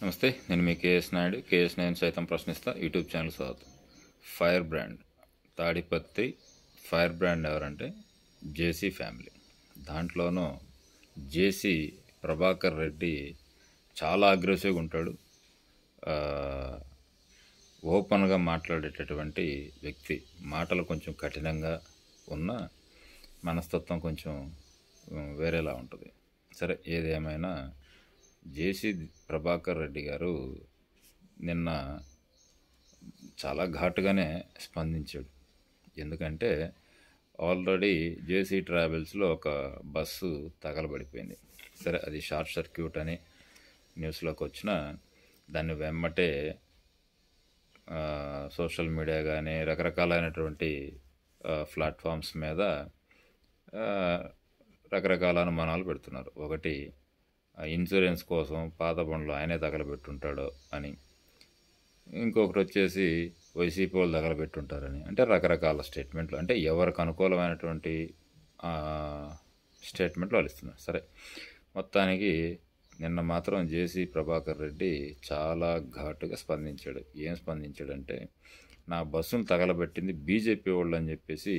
నమస్తే, నేను మీ KS Naidu. KS నేను సైతం ప్రశ్నిస్తా యూట్యూబ్ ఛానల్ స్వాగతం. Fire brand Tadipatri fire brand ఎవరంటే జేసీ ఫ్యామిలీ. దాంట్లోనూ జేసీ ప్రభాకర్ రెడ్డి చాలా అగ్రెసివ్గా ఉంటాడు. ఓపెన్గా మాట్లాడేటటువంటి వ్యక్తి. మాటలు కొంచెం కఠినంగా ఉన్న మనస్తత్వం కొంచెం వేరేలా ఉంటుంది. సరే, ఏదేమైనా జేసీ ప్రభాకర్ రెడ్డి గారు నిన్న చాలా ఘాటుగానే స్పందించాడు. ఎందుకంటే ఆల్రెడీ జేసీ ట్రావెల్స్లో ఒక బస్సు తగలబడిపోయింది. సరే, అది షార్ట్ సర్క్యూట్ అని న్యూస్లోకి వచ్చిన దాన్ని వెమ్మటే సోషల్ మీడియా కానీ రకరకాలైనటువంటి ప్లాట్ఫామ్స్ మీద రకరకాల అనుమానాలు పెడుతున్నారు. ఒకటి, ఇన్సూరెన్స్ కోసం పాత బండ్లు ఆయనే తగలబెట్టుంటాడో అని, ఇంకొకటి వచ్చేసి వైసీపీ వాళ్ళు తగలబెట్టుంటారని. అంటే రకరకాల స్టేట్మెంట్లు, అంటే ఎవరికి అనుకూలమైనటువంటి స్టేట్మెంట్లు వాళ్ళు ఇస్తున్నారు. సరే, మొత్తానికి నిన్న మాత్రం జేసీ ప్రభాకర్ రెడ్డి చాలా ఘాటుగా స్పందించాడు. ఏం స్పందించాడంటే, నా బస్సును తగలబెట్టింది బీజేపీ వాళ్ళు అని చెప్పేసి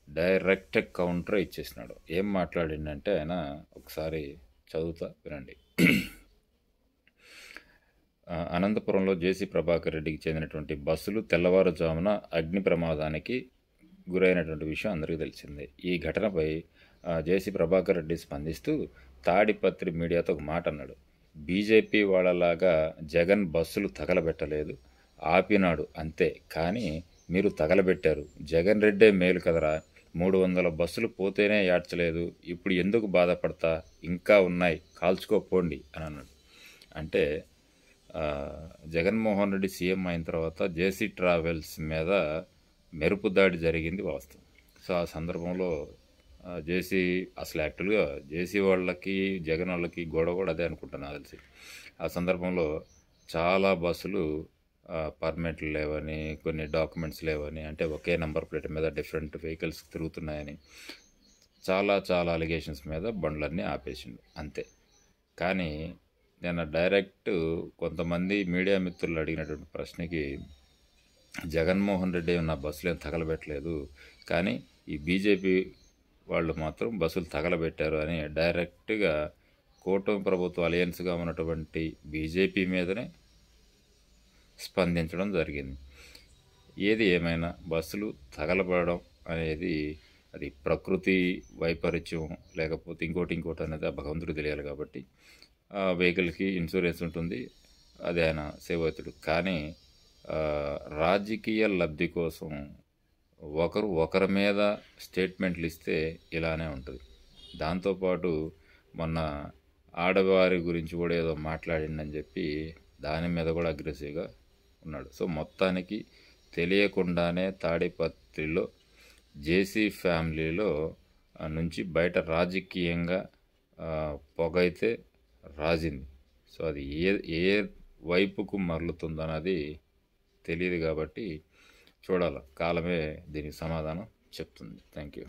డైరెక్ట్ కౌంటర్ ఇచ్చేసినాడు. ఏం మాట్లాడిందంటే ఆయన ఒకసారి చదువుతా వినండి. అనంతపురంలో జేసీ ప్రభాకర్ రెడ్డికి చెందినటువంటి బస్సులు తెల్లవారుజామున అగ్ని ప్రమాదానికి గురైనటువంటి విషయం అందరికీ తెలిసిందే. ఈ ఘటనపై జేసీ ప్రభాకర్ రెడ్డి స్పందిస్తూ తాడిపత్రి మీడియాతో ఒక మాట అన్నాడు. బీజేపీ వాళ్ళలాగా జగన్ బస్సులు తగలబెట్టలేదు, ఆపినాడు అంతే, కానీ మీరు తగలబెట్టారు. జగన్ రెడ్డే మేలు కదరా, 300 బస్సులు పోతేనే యాడ్చలేదు, ఇప్పుడు ఎందుకు బాధపడతా, ఇంకా ఉన్నాయి, కాల్చుకోపోండి అని అన్నాడు. అంటే జగన్మోహన్ రెడ్డి సీఎం అయిన తర్వాత జేసీ ట్రావెల్స్ మీద మెరుపు దాడి జరిగింది వాస్తవం. సో ఆ సందర్భంలో జేసీ అసలు యాక్చువల్గా జేసీ వాళ్ళకి జగన్ వాళ్ళకి గొడవ కూడా అదే అనుకుంటున్నా తెలిసి. ఆ సందర్భంలో చాలా బస్సులు పర్మిట్లు లేవని, కొన్ని డాక్యుమెంట్స్ లేవని, అంటే ఒకే నెంబర్ ప్లేట్ మీద డిఫరెంట్ వెహికల్స్ తిరుగుతున్నాయని చాలా అలిగేషన్స్ మీద బండ్లన్నీ ఆపేసిండు అంతే. కానీ నేను డైరెక్ట్ కొంతమంది మీడియా మిత్రులు అడిగినటువంటి ప్రశ్నకి జగన్మోహన్ రెడ్డి నా బస్సులు ఏం తగలబెట్టలేదు, కానీ ఈ బీజేపీ వాళ్ళు మాత్రం బస్సులు తగలబెట్టారు అని డైరెక్ట్గా కూటమి ప్రభుత్వ అలయన్స్గా ఉన్నటువంటి బీజేపీ మీదనే స్పందించడం జరిగింది. ఏది ఏమైనా బస్సులు తగలబడడం అనేది అది ప్రకృతి వైపరీత్యం లేకపోతే ఇంకోటి అనేది భగవంతుడికి తెలియాలి. కాబట్టి ఆ వెహికల్కి ఇన్సూరెన్స్ ఉంటుంది, అది ఆయన సేవ్ అవుతాడు. కానీ రాజకీయ లబ్ధి కోసం ఒకరి మీద స్టేట్మెంట్లు ఇస్తే ఇలానే ఉంటుంది. దాంతోపాటు మొన్న ఆడవారి గురించి కూడా ఏదో మాట్లాడిందని చెప్పి దాని మీద కూడా అగ్రెసివ్గా ఉన్నాడు. సో మొత్తానికి తెలియకుండానే తాడిపత్రిలో జేసీ ఫ్యామిలీలో నుంచి బయట రాజకీయంగా పొగైతే రాజింది. సో అది ఏ వైపుకు మరలుతుందన్నది తెలియదు. కాబట్టి చూడాలి, కాలమే దీనికి సమాధానం చెప్తుంది. Thank you.